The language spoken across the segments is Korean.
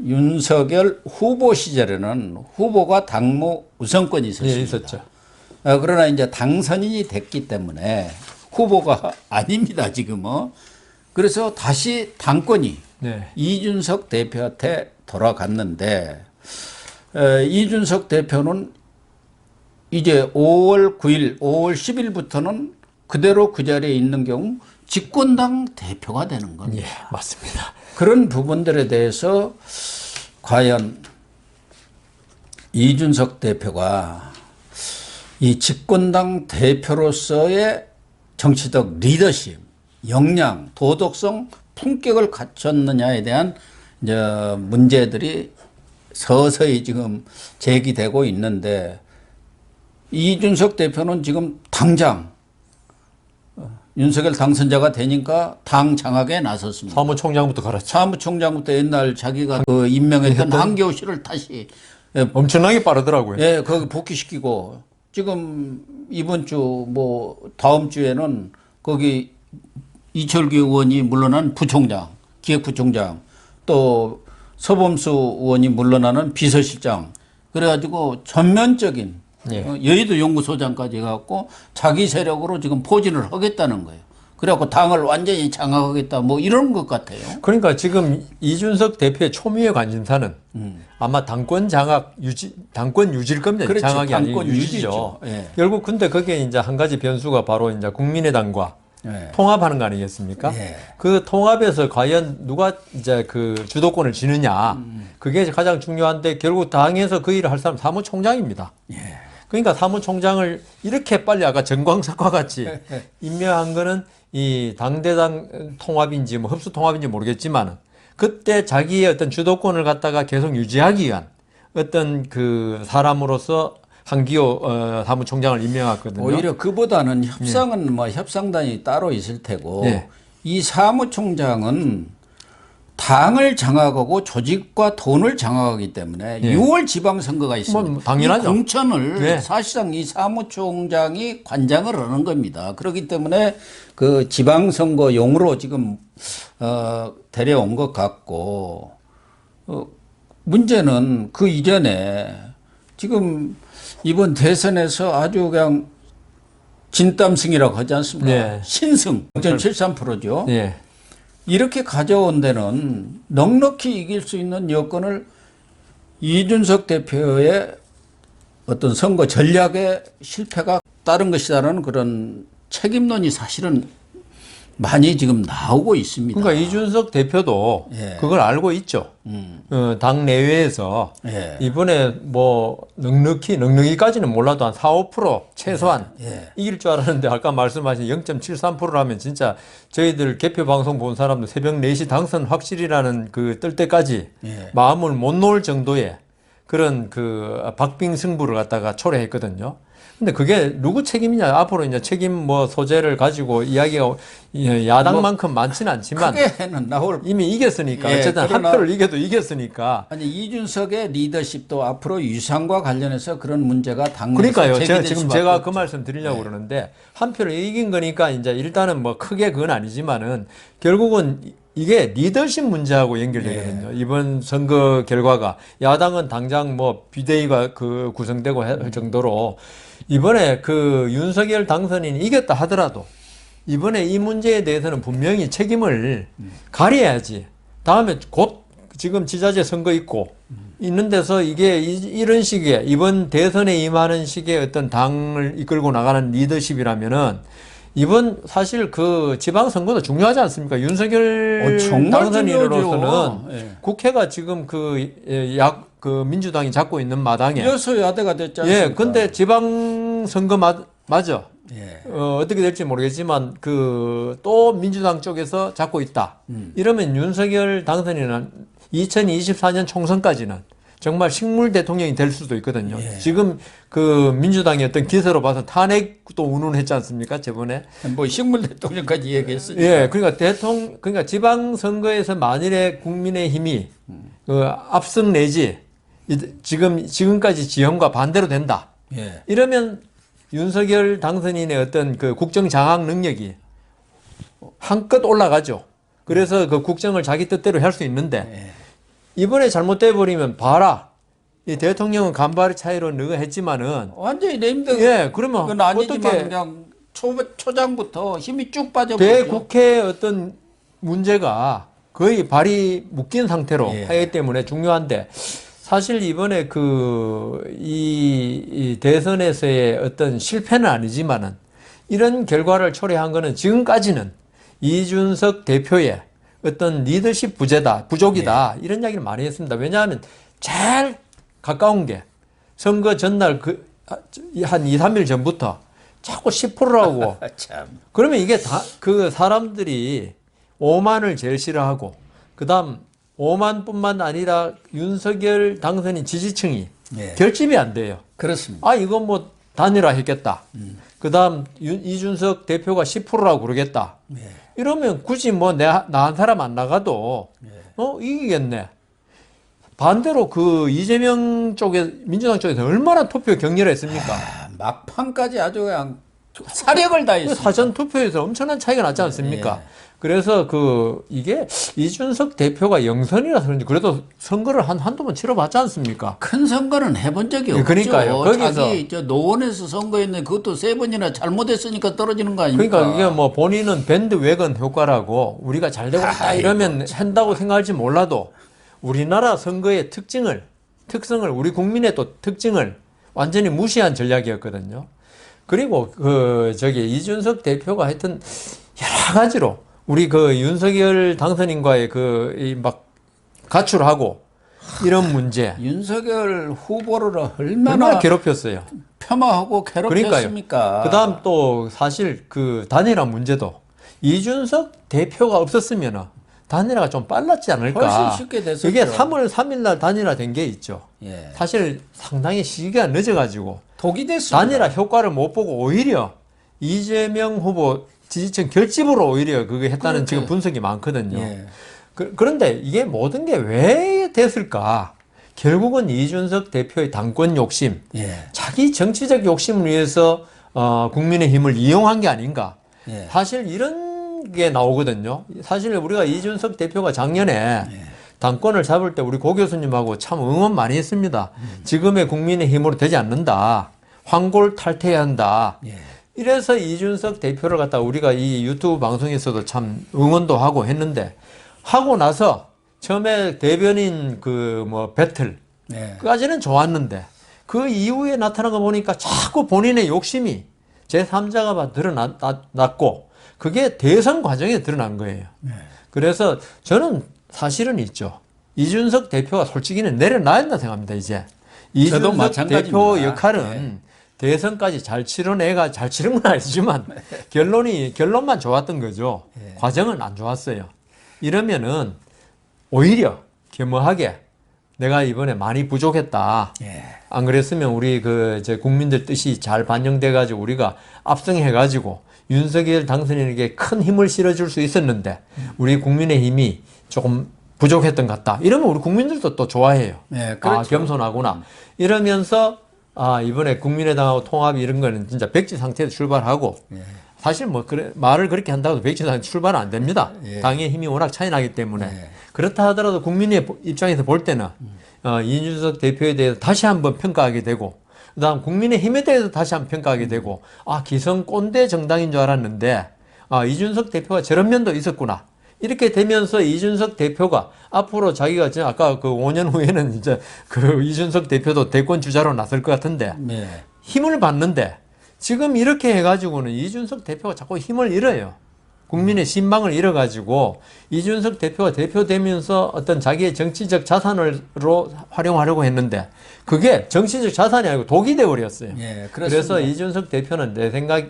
윤석열 후보 시절에는 후보가 당무 우선권이 있었습니다. 예, 있었죠. 그러나 이제 당선인이 됐기 때문에 후보가 아닙니다, 지금은. 그래서 다시 당권이 네. 이준석 대표한테 돌아갔는데, 이준석 대표는 이제 5월 9일, 5월 10일부터는 그대로 그 자리에 있는 경우 집권당 대표가 되는 겁니다. 예, 맞습니다. 그런 부분들에 대해서 과연 이준석 대표가 이 집권당 대표로서의 정치적 리더십, 역량, 도덕성, 품격을 갖췄느냐에 대한 이제 문제들이 서서히 지금 제기되고 있는데, 이준석 대표는 지금 당장 윤석열 당선자가 되니까 당 장악에 나섰습니다. 사무총장부터 갈았죠. 사무총장부터 옛날 자기가 그 임명했던 한교실을 다시 엄청나게 빠르더라고요. 예, 거기 복귀시키고, 지금 이번 주 뭐 다음 주에는 거기 이철규 의원이 물러난 부총장, 기획부총장, 또 서범수 의원이 물러나는 비서실장, 그래가지고 전면적인 예. 여의도 연구소장까지 해갖고 자기 세력으로 지금 포진을 하겠다는 거예요. 그래갖고 당을 완전히 장악하겠다, 뭐 이런 것 같아요. 그러니까 지금 이준석 대표의 초미의 관심사는 아마 당권 장악 유지, 당권 유지일 겁니다. 그렇죠. 장악이 아니고 당권 유지죠. 예. 결국 근데 그게 이제 한 가지 변수가 바로 이제 국민의당과 예. 통합하는 거 아니겠습니까? 예. 그 통합에서 과연 누가 이제 그 주도권을 지느냐, 그게 가장 중요한데 결국 당에서 그 일을 할 사람 사무총장입니다. 예. 그러니까 사무총장을 이렇게 빨리 아까 정광석과 같이 임명한 거는 이 당대당 통합인지 뭐 흡수 통합인지 모르겠지만, 그때 자기의 어떤 주도권을 갖다가 계속 유지하기 위한 어떤 그 사람으로서 한기호 사무총장을 임명했거든요. 오히려 그보다는 협상은 뭐 협상단이 따로 있을 테고, 예. 이 사무총장은 당을 장악하고 조직과 돈을 장악하기 때문에 예. 6월 지방선거가 있습니다. 뭐 당연하죠. 이 공천을 예. 사실상 이 사무총장이 관장을 하는 겁니다. 그렇기 때문에 그 지방선거용으로 지금 데려온 것 같고, 문제는 그 이전에 지금 이번 대선에서 아주 그냥 진땀승이라고 하지 않습니까? 네. 신승 0.73%죠. 예. 이렇게 가져온 데는 넉넉히 이길 수 있는 여건을 이준석 대표의 어떤 선거 전략의 실패가 따른 것이다라는 그런 책임론이 사실은 많이 지금 나오고 있습니다. 그러니까 이준석 대표도 예. 그걸 알고 있죠. 당 내외에서 예. 이번에 뭐 넉넉히까지는 몰라도 한 4, 5% 최소한 예. 이길 줄 알았는데, 아까 말씀하신 0.73%라면 진짜 저희들 개표 방송 본 사람들 새벽 4시 당선 확실이라는 그 뜰 때까지 예. 마음을 못 놓을 정도의 그런 그 박빙 승부를 갖다가 초래했거든요. 근데 그게 누구 책임이냐? 앞으로 이제 책임 뭐 소재를 가지고 이야기가 야당만큼 많지는 않지만 크게는 나올. 이미 이겼으니까. 예, 어쨌든 한 그러나 표를 이겨도 이겼으니까. 아니, 이준석의 리더십도 앞으로 유상과 관련해서 그런 문제가 당내에서 그러니까요. 제가 제기될 지금 수밖에 제가 없죠. 그 말씀 드리려고 네. 그러는데, 한 표를 이긴 거니까 이제 일단은 뭐 크게 그건 아니지만은 결국은 이게 리더십 문제하고 연결되거든요. 이번 선거 결과가 야당은 당장 뭐 비대위가 그 구성되고 할 정도로 이번에 그 윤석열 당선인이 이겼다 하더라도 이번에 이 문제에 대해서는 분명히 책임을 가려야지. 다음에 곧 지금 지자체 선거 있고 있는 데서 이게 이런 식의 이번 대선에 임하는 식의 어떤 당을 이끌고 나가는 리더십이라면은 이번 사실 그 지방선거도 중요하지 않습니까? 윤석열 정말 당선인으로서는 예. 국회가 지금 그 민주당이 잡고 있는 마당에 여소야대가 됐지 않습니까? 예, 근데 지방선거 맞아. 예. 어떻게 될지 모르겠지만 그 또 민주당 쪽에서 잡고 있다. 이러면 윤석열 당선인은 2024년 총선까지는 정말 식물 대통령이 될 수도 있거든요. 예. 지금 그 민주당의 어떤 기세로 봐서 탄핵도 운운했지 않습니까? 저번에. 뭐 식물 대통령까지 얘기했으니까. 예, 그러니까 지방선거에서 만일에 국민의힘이 그 압승 내지 지금까지 지형과 반대로 된다. 예. 이러면 윤석열 당선인의 어떤 그 국정 장악 능력이 한껏 올라가죠. 그래서 그 국정을 자기 뜻대로 할 수 있는데, 이번에 잘못돼 버리면 봐라. 이 대통령은 간발의 차이로 너가 했지만은 완전히 레임덕. 예, 그러면 그건 아니지만 어떻게 그냥 초장부터 힘이 쭉 빠져버리죠. 대국회 어떤 문제가 거의 발이 묶인 상태로 예. 하기 때문에 중요한데 사실 이번에 이 대선에서의 어떤 실패는 아니지만은 이런 결과를 초래한 거는 지금까지는 이준석 대표의 어떤 리더십 부족이다. 이런 이야기를 많이 했습니다. 왜냐하면 제일 가까운 게 선거 전날 한 2, 3일 전부터 자꾸 10%라고. 참. 그러면 이게 다 그 사람들이 5만을 제일 싫어하고 그다음 5만뿐만 아니라 윤석열 당선인 지지층이 예. 결집이 안 돼요. 그렇습니다. 아, 이건 뭐 단일화했겠다. 그다음 이준석 대표가 10%라고 그러겠다. 예. 이러면 굳이 뭐 나 한 사람 안 나가도 이기겠네. 반대로 이재명 쪽에 민주당 쪽에서 얼마나 투표 격렬했습니까? 막판까지 아주 그냥 사력을 다했습니다. 사전 투표에서 엄청난 차이가 났지 않습니까? 그래서 이게 이준석 대표가 영선이라서 그런지 그래도 선거를 한두 번 치러봤지 않습니까? 큰 선거는 해본 적이 없죠. 그러니까요. 거기서 자기 노원에서 선거했는데 그것도 3번이나 잘못했으니까 떨어지는 거 아닙니까? 그러니까 이게 뭐 본인은 밴드웨건 효과라고 우리가 잘 되고 있다 이러면 한다고 생각할지 몰라도 우리나라 선거의 특성을 우리 국민의 또 특징을 완전히 무시한 전략이었거든요. 그리고 이준석 대표가 하여튼 여러 가지로 우리 윤석열 당선인과의 막 가출하고 이런 문제 윤석열 후보를 얼마나 얼마나 괴롭혔어요. 폄하하고 괴롭혔습니까? 그러니까요. 그다음 또 사실 단일화 문제도 이준석 대표가 없었으면 단일화가 좀 빨랐지 않을까. 훨씬 쉽게 됐었죠. 이게 3월 3일 날 단일화 된 게 있죠. 예. 사실 상당히 시기가 늦어가지고 독이 됐습니다. 단일화 효과를 못 보고 오히려 이재명 후보 지지층 결집으로 오히려 그게 했다는 그렇게. 지금 분석이 많거든요. 예. 그런데 이게 모든 게 왜 됐을까? 결국은 이준석 대표의 당권 욕심, 예. 자기 정치적 욕심을 위해서 국민의 힘을 이용한 게 아닌가. 예. 사실 이런 게 나오거든요. 사실 우리가 이준석 대표가 작년에 당권을 잡을 때 우리 고 교수님하고 참 응원 많이 했습니다. 지금의 국민의 힘으로 되지 않는다. 황골 탈퇴해야 한다. 예. 이래서 이준석 대표를 갖다 우리가 이 유튜브 방송에서도 참 응원도 하고 했는데 하고 나서 처음에 대변인 배틀 예. 까지는 좋았는데 그 이후에 나타난 거 보니까 자꾸 본인의 욕심이 제3자가 드러났고 그게 대선 과정에 드러난 거예요. 그래서 저는 사실은 있죠. 이준석 대표가 솔직히는 내려놔야 된다 생각합니다. 이제 이준석 마찬가지입니다. 대표 역할은 대선까지 잘 치른 건 아니지만 결론만 좋았던 거죠. 과정은 안 좋았어요. 이러면은 오히려 겸허하게 내가 이번에 많이 부족했다. 안 그랬으면 우리 국민들 뜻이 잘 반영돼 가지고 우리가 압승해 가지고 윤석열 당선인에게 큰 힘을 실어줄 수 있었는데 우리 국민의 힘이 조금 부족했던 것 같다. 이러면 우리 국민들도 또 좋아해요. 네, 그렇죠. 겸손하구나. 이러면서 이번에 국민의당하고 통합 이런 거는 진짜 백지 상태에서 출발하고 사실 말을 그렇게 한다고 해도 백지 상태 출발은 안 됩니다. 당의 힘이 워낙 차이 나기 때문에. 그렇다 하더라도 국민의 입장에서 볼 때는 이준석 대표에 대해서 다시 한번 평가하게 되고 그다음 국민의 힘에 대해서 다시 한번 평가하게 되고 기성 꼰대 정당인 줄 알았는데 이준석 대표가 저런 면도 있었구나. 이렇게 되면서 이준석 대표가 앞으로 자기가 아까 5년 후에는 이제 이준석 대표도 대권 주자로 나설 것 같은데 힘을 받는데 지금 이렇게 해가지고는 이준석 대표가 자꾸 힘을 잃어요. 국민의 신망을 잃어가지고 이준석 대표가 대표되면서 어떤 자기의 정치적 자산으로 활용하려고 했는데 그게 정치적 자산이 아니고 독이 되어버렸어요. 그래서 이준석 대표는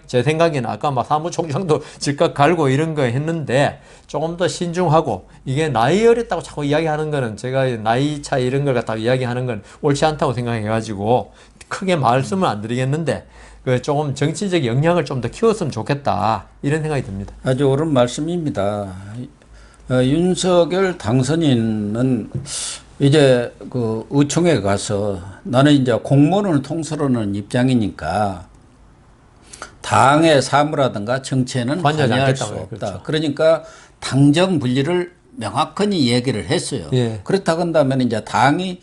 제 생각에는 아까 막 사무총장도 즉각 갈고 이런 거 했는데 조금 더 신중하고 이게 나이 어렸다고 자꾸 이야기하는 거는 제가 나이 차이 이런 걸 갖다가 이야기하는 건 옳지 않다고 생각해가지고 크게 말씀을 안 드리겠는데 조금 정치적 역량을 좀 더 키웠으면 좋겠다 이런 생각이 듭니다. 아주 옳은 말씀입니다. 윤석열 당선인은 이제 의총에 가서 나는 이제 공무원을 통솔하는 입장이니까 당의 사무라든가 정치에는 관여할 수 없다. 그렇죠. 그러니까 당정 분리를 명확히 얘기를 했어요. 예. 그렇다고 한다면 이제 당이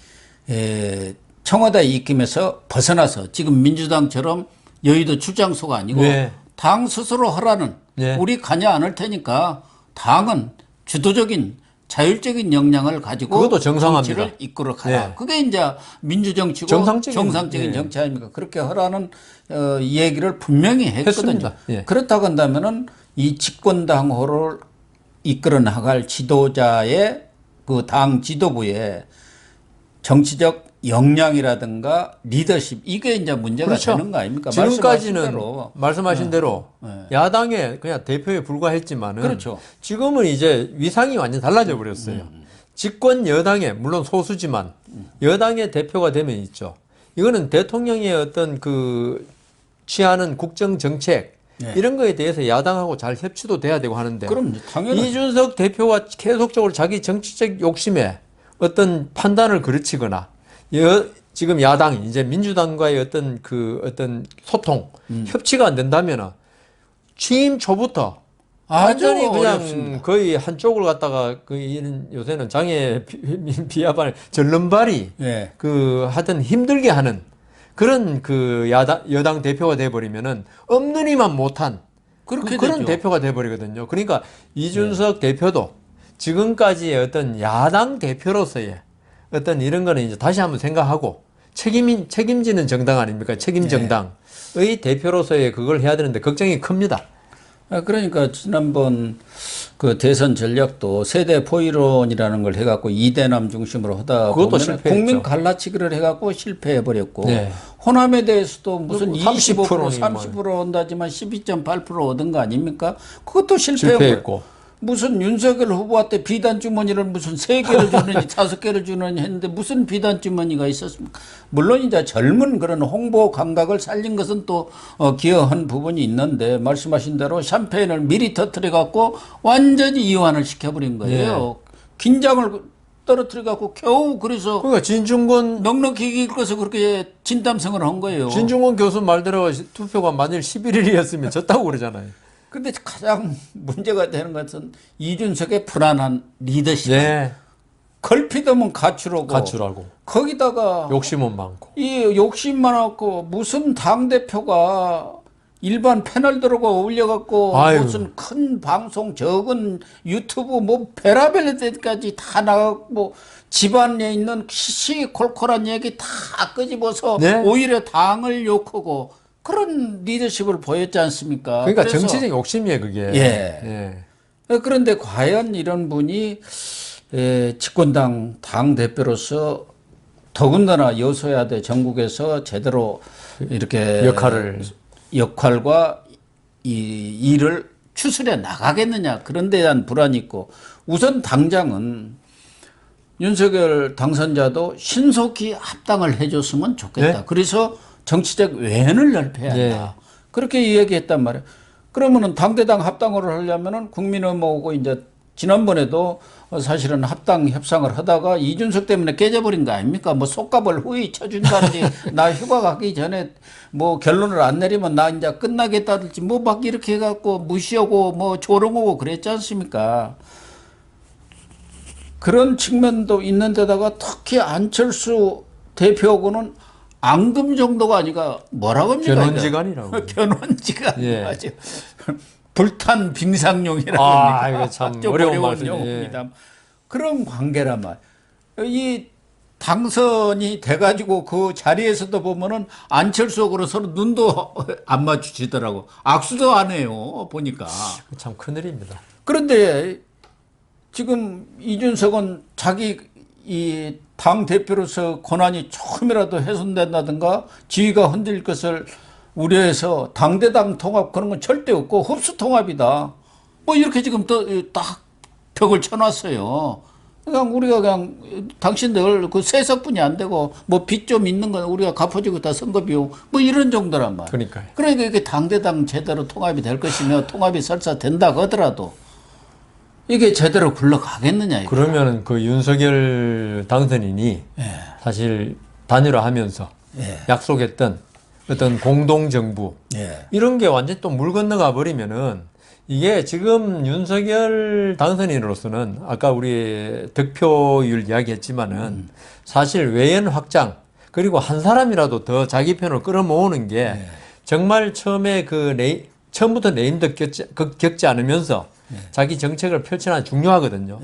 청와대 입김에서 벗어나서 지금 민주당처럼 여의도 출장소가 아니고 예. 당 스스로 하라는 예. 우리 가냐 않을 테니까 당은 주도적인 자율적인 역량을 가지고 그것도 정상합니다. 정치를 이끌어 가라. 예. 그게 이제 민주정치고 정상적인 예. 정치 아닙니까? 그렇게 하라는 얘기를 분명히 했거든요. 했습니다. 예. 그렇다고 한다면은 이 집권당호를 이끌어 나갈 지도자의 그 당 지도부의 정치적 역량이라든가 리더십 이게 이제 문제가 그렇죠. 되는 거 아닙니까? 지금까지는 말씀하신 말씀하신 대로 네. 야당의 그냥 대표에 불과했지만은 그렇죠. 지금은 이제 위상이 완전 달라져 버렸어요. 집권 여당의 물론 소수지만 여당의 대표가 되면 있죠. 이거는 대통령의 어떤 그 취하는 국정 정책 네. 이런 거에 대해서 야당하고 잘 협치도 돼야 되고 하는데 그럼 당연히 이준석 대표가 계속적으로 자기 정치적 욕심에 어떤 판단을 그르치거나 지금 야당이 이제 민주당과의 어떤 소통, 협치가 안 된다면은 취임 초부터 완전히 그냥 어렵습니다. 거의 한쪽을 갖다가 요새는 장애 비하발 절름발이 예. 하여튼 힘들게 하는 그런 여당 대표가 돼버리면은 없는 이만 못한 그렇게 그런 되죠. 대표가 돼버리거든요. 그러니까 이준석 대표도 지금까지의 어떤 야당 대표로서의 어떤 이런 거는 이제 다시 한번 생각하고 책임지는 정당 아닙니까? 책임 정당의 대표로서의 그걸 해야 되는데 걱정이 큽니다. 그러니까 지난번 그 대선 전략도 세대 포이론이라는 걸 해갖고 이대남 중심으로 하다 그것도 보면 실패했죠. 국민 갈라치기를 해갖고 실패해버렸고 네. 호남에 대해서도 무슨 30% 25% 30% 온다지만 12.8% 얻은 거 아닙니까? 그것도 실패했고 무슨 윤석열 후보한테 비단 주머니를 무슨 3개를 주느니 5개를 주느니 했는데 무슨 비단 주머니가 있었습니까? 물론 이제 젊은 그런 홍보 감각을 살린 것은 또 기여한 부분이 있는데 말씀하신 대로 샴페인을 미리 터뜨려 갖고 완전히 이완을 시켜버린 거예요. 긴장을 떨어뜨려 갖고 겨우 그래서 그러니까 진중권 넉넉히 이끌어서 그렇게 진담성을 한 거예요. 진중권 교수 말대로 투표가 만일 11일이었으면 졌다고 그러잖아요. 근데 가장 문제가 되는 것은 이준석의 불안한 리더십. 네. 걸핏하면 가출하고 거기다가 욕심은 많고 이 욕심 많았고 무슨 당대표가 일반 패널 들어가 올려갖고 아유. 무슨 큰 방송 적은 유튜브 뭐 별의별 데까지 다 나가고 집안에 있는 시시콜콜한 얘기 다 끄집어서 네. 오히려 당을 욕하고 그런 리더십을 보였지 않습니까? 그러니까 그래서 정치적 욕심이에요 그게. 예. 그런데 과연 이런 분이 집권당 당 대표로서 더군다나 여소야대 전국에서 제대로 이렇게 역할과 이 일을 추스려 나가겠느냐 그런 데 대한 불안이 있고 우선 당장은 윤석열 당선자도 신속히 합당을 해줬으면 좋겠다. 네? 그래서 정치적 외연을 넓혀야 한다. 네. 그렇게 이야기했단 말이에요. 그러면은 당대당 합당을 하려면은 국민의힘하고 이제 지난번에도 사실은 합당 협상을 하다가 이준석 때문에 깨져버린 거 아닙니까? 뭐 속값을 후히 쳐준다든지 나 휴가 가기 전에 뭐 결론을 안 내리면 나 이제 끝나겠다든지 뭐 막 이렇게 해갖고 무시하고 뭐 조롱하고 그랬지 않습니까? 그런 측면도 있는데다가 특히 안철수 대표하고는 앙금 정도가 아니라 뭐라고 합니까? 견원지간이라고. 견원지간. 예. 맞아. 불탄 빙상용이라고 아, 합니까? 이거 참 좀 어려운 용어입니다. 그런 관계란 말. 이 당선이 돼가지고 그 자리에서도 보면은 안철수하고는 서로 눈도 안 마주치더라고. 악수도 안 해요. 보니까. 참 큰일입니다. 그런데 지금 이준석은 자기 이 당 대표로서 권한이 조금이라도 훼손된다든가 지위가 흔들릴 것을 우려해서 당대당 통합 그런 건 절대 없고 흡수 통합이다. 뭐 이렇게 지금 또 딱 벽을 쳐놨어요. 그냥 우리가 그냥 당신들 그 세석분이 안 되고 뭐 빚 좀 있는 건 우리가 갚아주고 다 선거 비용 뭐 이런 정도란 말. 그러니까요. 그러니까 이게 당대당 제대로 통합이 될 것이며 통합이 설사 된다고 하더라도 이게 제대로 굴러가겠느냐. 이거. 그러면 그 윤석열 당선인이 사실 단일화하면서 약속했던 어떤 공동정부 이런 게 완전 또 물 건너가 버리면은 이게 지금 윤석열 당선인으로서는 아까 우리 득표율 이야기했지만은 사실 외연 확장 그리고 한 사람이라도 더 자기 편으로 끌어모으는 게 정말 처음에 처음부터 네임드 겪지 않으면서 자기 정책을 펼치는 중요하거든요.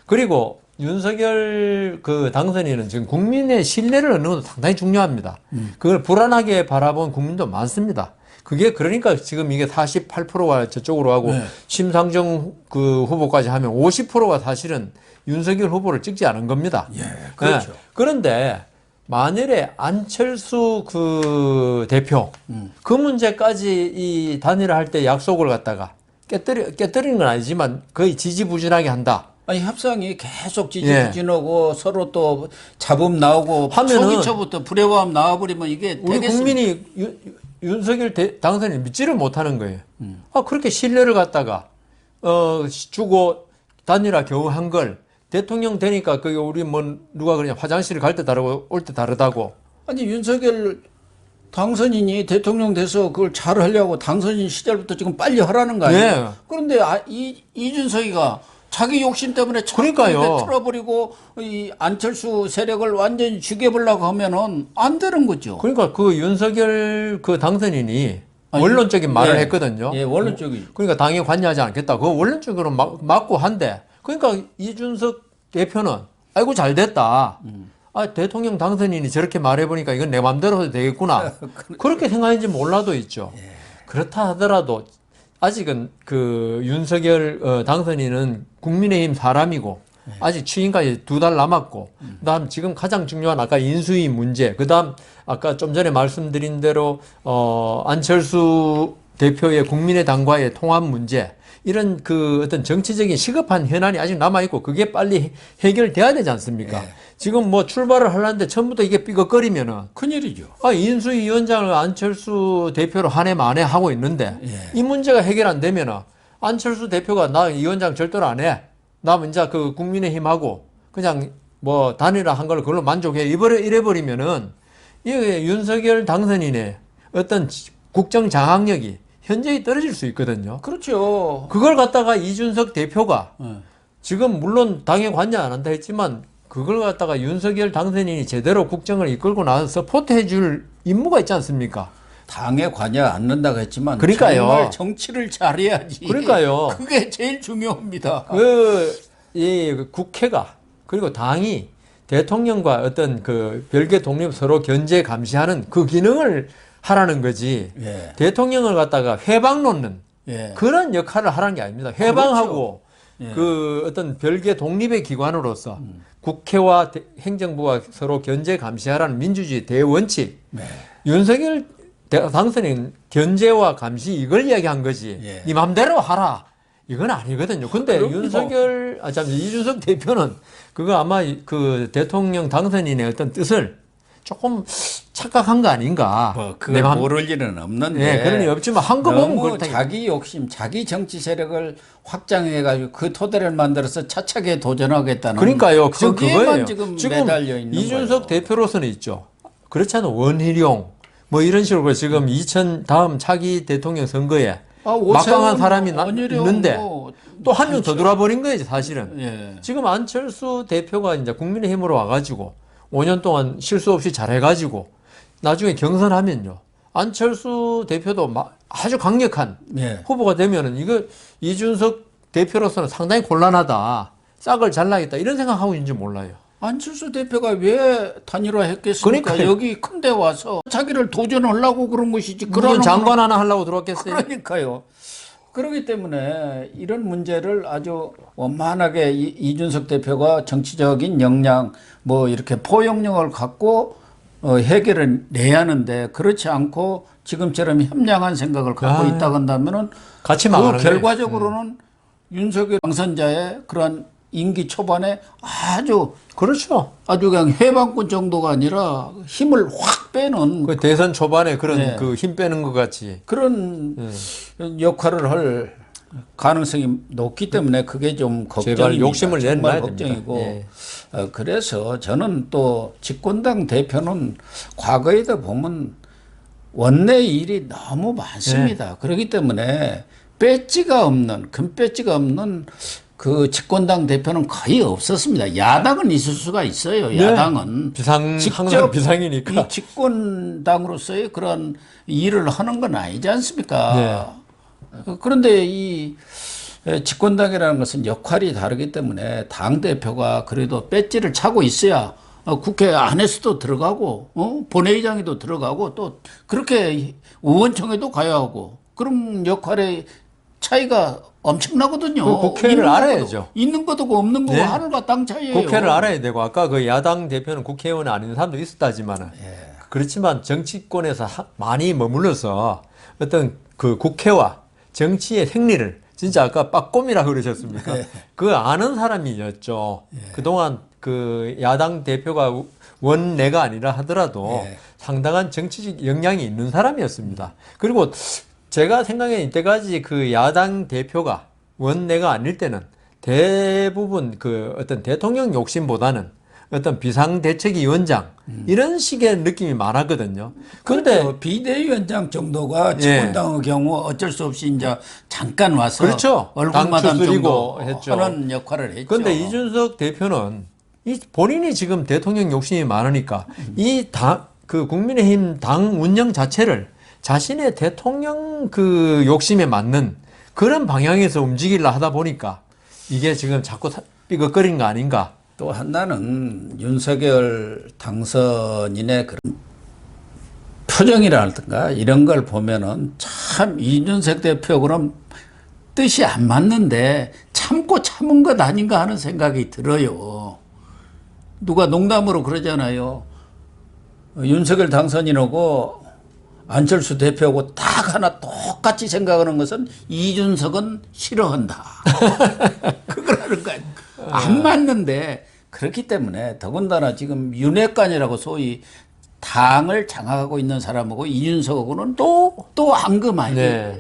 그리고 윤석열 그 당선인은 지금 국민의 신뢰를 얻는 것도 상당히 중요합니다. 그걸 불안하게 바라본 국민도 많습니다. 그게 그러니까 지금 이게 48%가 저쪽으로 가고 심상정 그 후보까지 하면 50%가 사실은 윤석열 후보를 찍지 않은 겁니다. 그렇죠. 그런데 만일에 안철수 그 대표 그 문제까지 이 단일화할 때 약속을 갖다가 깨뜨리는 건 아니지만 거의 지지부진하게 한다. 아니 협상이 계속 지지부진하고 서로 또 잡음 나오고 하면은 초기초부터 불협화음 나와버리면 이게 우리 되겠습니까? 국민이 윤석열 당선인 믿지를 못하는 거예요. 그렇게 신뢰를 갖다가 주고 단일화 겨우 한 걸 대통령 되니까 그게 우리 뭐 누가 그러냐 화장실 갈 때 다르고 올 때 다르다고. 아니 윤석열 당선인이 대통령 돼서 그걸 잘 하려고 당선인 시절부터 지금 빨리 하라는 거 아니에요? 그런데 이준석이가 자기 욕심 때문에 그러니까요. 틀어버리고 이 안철수 세력을 완전히 죽여보려고 하면은 안 되는 거죠. 그러니까 그 윤석열 그 당선인이 원론적인 말을 했거든요. 예, 원론적인. 그러니까 당에 관여하지 않겠다. 그거 원론적으로 맞고 한데. 그러니까 이준석 대표는 아이고 잘 됐다. 대통령 당선인이 저렇게 말해보니까 이건 내 맘대로 해도 되겠구나. 그렇게 생각했는지 몰라도 있죠. 그렇다 하더라도 아직은 그 윤석열 당선인은 국민의힘 사람이고 아직 취임까지 2달 남았고 그다음 지금 가장 중요한 아까 인수위 문제 그다음 아까 좀 전에 말씀드린 대로 안철수 대표의 국민의당과의 통합 문제 이런 그 어떤 정치적인 시급한 현안이 아직 남아있고 그게 빨리 해결돼야 되지 않습니까? 지금 뭐 출발을 하려는데 처음부터 이게 삐걱거리면은 큰일이죠. 인수위원장을 안철수 대표로 한 해 만에 하고 있는데 이 문제가 해결 안 되면은 안철수 대표가 나 위원장 절대로 안 해. 나 이제 그 국민의힘하고 그냥 뭐 단일화 한 걸 그걸로 만족해. 이래버리면은 이게 윤석열 당선인의 어떤 국정 장악력이 현저히 떨어질 수 있거든요. 그렇죠. 그걸 갖다가 이준석 대표가 지금 물론 당에 관여 안 한다 했지만 그걸 갖다가 윤석열 당선인이 제대로 국정을 이끌고 나서 서포트해 줄 임무가 있지 않습니까? 당에 관여 않는다고 했지만 그러니까요. 정말 정치를 잘해야지. 그러니까요. 그게 제일 중요합니다. 이 국회가 그리고 당이 대통령과 어떤 그 별개 독립 서로 견제 감시하는 그 기능을 하라는 거지. 대통령을 갖다가 회방 놓는 그런 역할을 하라는 게 아닙니다. 회방하고 그 어떤 별개 독립의 기관으로서 국회와 행정부가 서로 견제 감시하라는 민주주의 대원칙. 윤석열 당선인 견제와 감시 이걸 이야기한 거지. 네 맘대로 하라. 이건 아니거든요. 근데 이준석 대표는 그거 아마 그 대통령 당선인의 어떤 뜻을 조금 착각한 거 아닌가. 그걸 모를 일은 없는데. 그런 일 없지만 한 거 보면 너무 그렇다. 자기 욕심, 자기 정치 세력을 확장해가지고 그 토대를 만들어서 차차게 도전하겠다는. 그러니까요. 그거예요. 지금 매달려 있는 이준석 거예요. 대표로서는 있죠. 그렇지 않은 원희룡 뭐 이런 식으로 지금 다음 차기 대통령 선거에 막강한 사람이 있는데 또 한 명 더 들어와버린 거예요, 사실은. 지금 안철수 대표가 이제 국민의힘으로 와가지고 5년 동안 실수 없이 잘해가지고 나중에 경선하면요. 안철수 대표도 아주 강력한 후보가 되면은 이거 이준석 대표로서는 상당히 곤란하다. 싹을 잘라야겠다. 이런 생각하고 있는지 몰라요. 안철수 대표가 왜 단일화 했겠습니까? 그러니까요. 여기 큰데 와서 자기를 도전하려고 그런 것이지. 무슨 장관 하나 하려고 들어왔겠어요? 그러니까요. 그렇기 때문에 이런 문제를 아주 원만하게 이준석 대표가 정치적인 역량 뭐 이렇게 포용력을 갖고 해결을 내야 하는데 그렇지 않고 지금처럼 협량한 생각을 갖고 있다 한다면은 같이 그 망하는 거예요. 결과적으로는 윤석열 당선자의 그런 임기 초반에 그렇죠. 아주 그냥 해방권 정도가 아니라 힘을 확 빼는 그 대선 초반에 그런 그 힘 빼는 것 같이 그런 역할을 할 가능성이 높기 때문에 그게 좀 걱정입니다. 제발 욕심을 정말 내놔야 걱정이고 그래서 저는 또 집권당 대표는 과거에도 보면 원내 일이 너무 많습니다. 그렇기 때문에 배지가 없는, 금 배지가 없는 그 집권당 대표는 거의 없었습니다. 야당은 있을 수가 있어요. 네. 야당은 항상 직접 비상이니까. 이 집권당으로서의 그런 일을 하는 건 아니지 않습니까? 그런데 이 집권당이라는 것은 역할이 다르기 때문에 당 대표가 그래도 배지를 차고 있어야 국회 안에서도 들어가고 본회의장에도 들어가고 또 그렇게 의원총회도 가야 하고 그럼 역할의 차이가 엄청나거든요. 그 국회를 알아야죠. 있는 것도 없는 거고 네. 하늘과 땅 차이예요. 국회를 알아야 되고 아까 그 야당 대표는 국회의원 아닌 사람도 있었다지만은 그렇지만 정치권에서 많이 머물러서 어떤 그 국회와 정치의 생리를 진짜 아까 빠꼼이라 그러셨습니까? 그 아는 사람이었죠. 그동안 그 야당 대표가 원내가 아니라 하더라도 상당한 정치적 영향이 있는 사람이었습니다. 그리고 제가 생각에 이때까지 그 야당 대표가 원내가 아닐 때는 대부분 그 어떤 대통령 욕심보다는 어떤 비상대책위원장 이런 식의 느낌이 많았거든요. 근데 그렇죠. 비대위원장 정도가 집권당의 경우 어쩔 수 없이 이제 잠깐 와서 그렇죠. 얼굴마담 추스리고 정도 했죠. 하는 역할을 했죠. 근데 이준석 대표는 본인이 지금 대통령 욕심이 많으니까 그 국민의힘 당 운영 자체를 자신의 대통령 그 욕심에 맞는 그런 방향에서 움직이려 하다 보니까 이게 지금 자꾸 삐걱거린 거 아닌가. 또 하나는 윤석열 당선인의 그런 표정이랄든가 이런 걸 보면은 참 이준석 대표 그럼 뜻이 안 맞는데 참고 참은 것 아닌가 하는 생각이 들어요. 누가 농담으로 그러잖아요. 윤석열 당선인하고 안철수 대표하고 딱 하나 똑같이 생각하는 것은 이준석은 싫어한다. 그거라는 거예요. 안 맞는데 그렇기 때문에 더군다나 지금 윤핵관이라고 소위 당을 장악하고 있는 사람하고 이준석하고는 또 앙금 아니에요.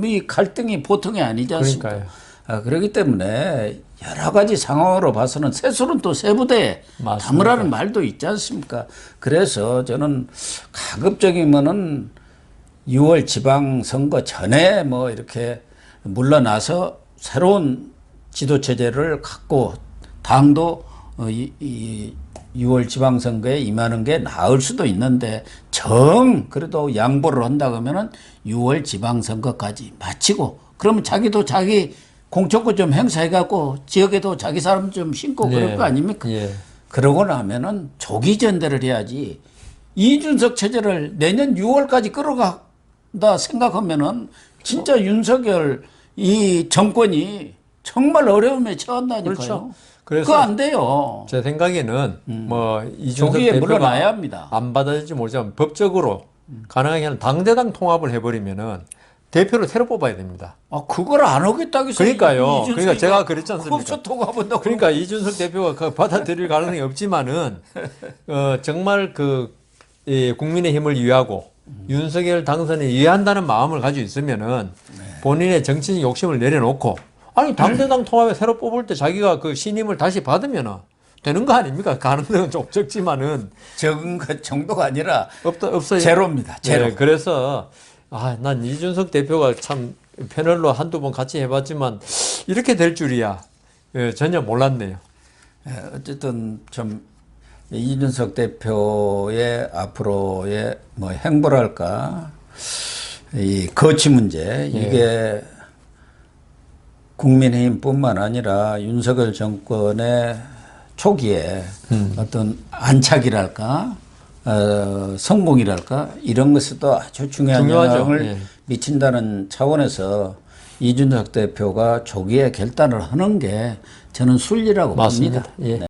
이 갈등이 보통이 아니지 않습니까? 그러니까요. 그렇기 때문에 여러 가지 상황으로 봐서는 세술은 또 세부대에 담으라는 말도 있지 않습니까? 그래서 저는 가급적이면은 6월 지방선거 전에 뭐 이렇게 물러나서 새로운 지도체제를 갖고 당도 이 6월 지방선거에 임하는 게 나을 수도 있는데 그래도 양보를 한다 그러면은 6월 지방선거까지 마치고 그러면 자기도 자기 공천권 좀 행사해갖고 지역에도 자기 사람 좀 심고 그럴 거 아닙니까? 그러고 나면은 조기 전대를 해야지 이준석 체제를 내년 6월까지 끌어간다 생각하면은 진짜 윤석열 이 정권이 정말 어려움에 처한다니까요. 그렇죠. 그래서 그거 안 돼요. 제 생각에는 뭐 이준석 조기에 대표가 물러나야 합니다. 안 받아들일지 모르지만 법적으로 가능하게 당대당 통합을 해버리면은 대표를 새로 뽑아야 됩니다. 그걸 안 하겠다고 해서 그러니까요. 그러니까 제가 그랬지 않습니까? 법서 통합한다고. 그러니까 이준석 대표가 그 받아들일 가능성이 없지만은 정말 국민의힘을 위하고 윤석열 당선에 위한다는 마음을 가지고 있으면은 본인의 정치적 욕심을 내려놓고 아니 당대당 통합에 새로 뽑을 때 자기가 그 신임을 다시 받으면은 되는 거 아닙니까? 가능성은 좀 적지만은 적은 것 정도가 아니라 없어요. 제로입니다. 제로. 네, 그래서 난 이준석 대표가 참 패널로 한두 번 같이 해봤지만 이렇게 될 줄이야 전혀 몰랐네요. 어쨌든 좀 이준석 대표의 앞으로의 뭐 행보랄까 이 거취 문제 이게 국민의힘뿐만 아니라 윤석열 정권의 초기에 어떤 안착이랄까 성공이랄까 이런 것에도 아주 중요한 영향을 미친다는 차원에서 이준석 대표가 조기에 결단을 하는 게 저는 순리라고 봅니다. 맞습니다.